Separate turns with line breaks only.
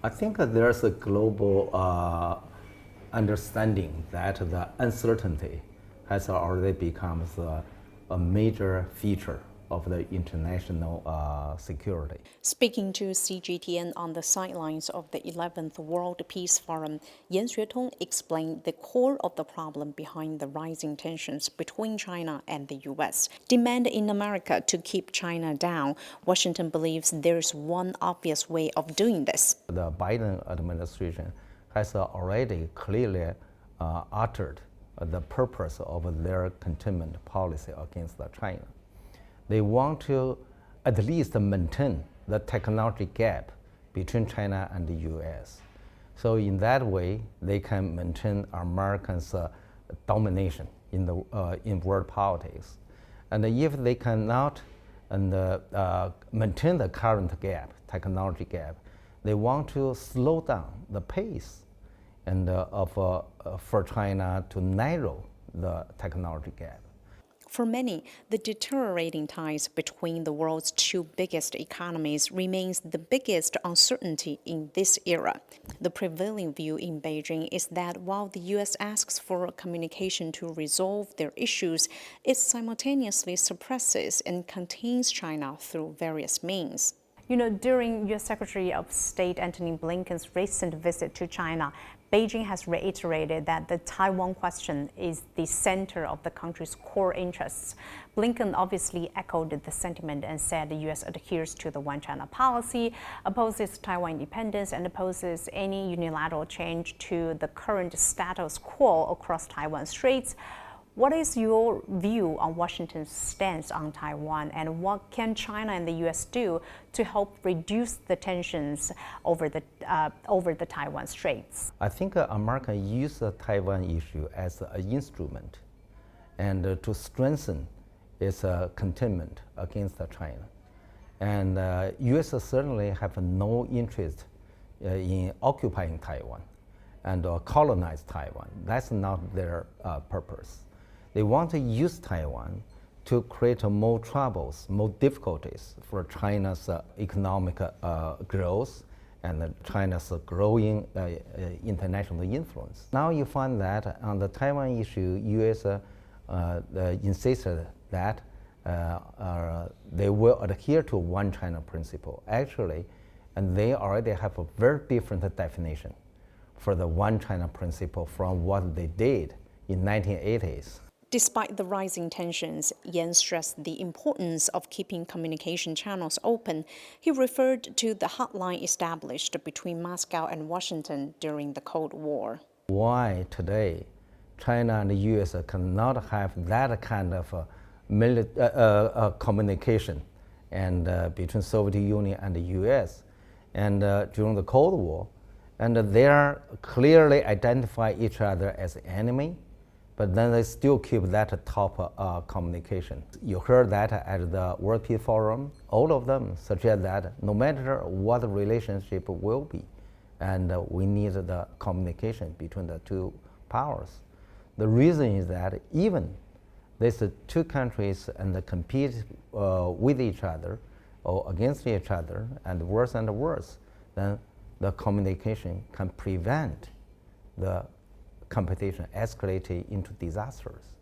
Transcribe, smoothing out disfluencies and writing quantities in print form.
I think there's a global understanding that the uncertainty has already become a major feature of the international security.
Speaking to CGTN on the sidelines of the 11th World Peace Forum, Xuetong explained the core of the problem behind the rising tensions between China and the U.S. Demand in America to keep China down. Washington believes there's one obvious way of doing this.
The Biden administration has already clearly uttered the purpose of their containment policy against China. They want to at least maintain the technology gap between China and the U.S. So in that way, they can maintain Americans' domination in world politics. And if they cannot maintain the current gap, technology gap, they want to slow down the pace and for China to narrow the technology gap.
For many, the deteriorating ties between the world's two biggest economies remains the biggest uncertainty in this era. The prevailing view in Beijing is that while the U.S. asks for communication to resolve their issues, it simultaneously suppresses and contains China through various means.
You know, during U.S. Secretary of State Antony Blinken's recent visit to China, Beijing has reiterated that the Taiwan question is the center of the country's core interests. Blinken obviously echoed the sentiment and said the U.S. adheres to the One China policy, opposes Taiwan independence, and opposes any unilateral change to the current status quo across Taiwan Straits. What is your view on Washington's stance on Taiwan, and what can China and the U.S. do to help reduce the tensions over the Taiwan Straits?
I think America used the Taiwan issue as an instrument and to strengthen its containment against China. And U.S. certainly have no interest in occupying Taiwan and colonize Taiwan. That's not their purpose. They want to use Taiwan to create more troubles, more difficulties for China's economic growth and China's growing international influence. Now you find that on the Taiwan issue, U.S. Insisted that they will adhere to One China principle. Actually, and they already have a very different definition for the One China principle from what they did in 1980s.
Despite the rising tensions, Yan stressed the importance of keeping communication channels open. He referred to the hotline established between Moscow and Washington during the Cold War.
Why today China and the U.S. cannot have that kind of communication and between Soviet Union and the U.S. and during the Cold War, and they are clearly identify each other as enemy, but then they still keep that top communication. You heard that at the World Peace Forum. All of them suggest that no matter what the relationship will be, and we need the communication between the two powers. The reason is that even these two countries and they compete with each other or against each other and worse, then the communication can prevent the competition escalating into disasters.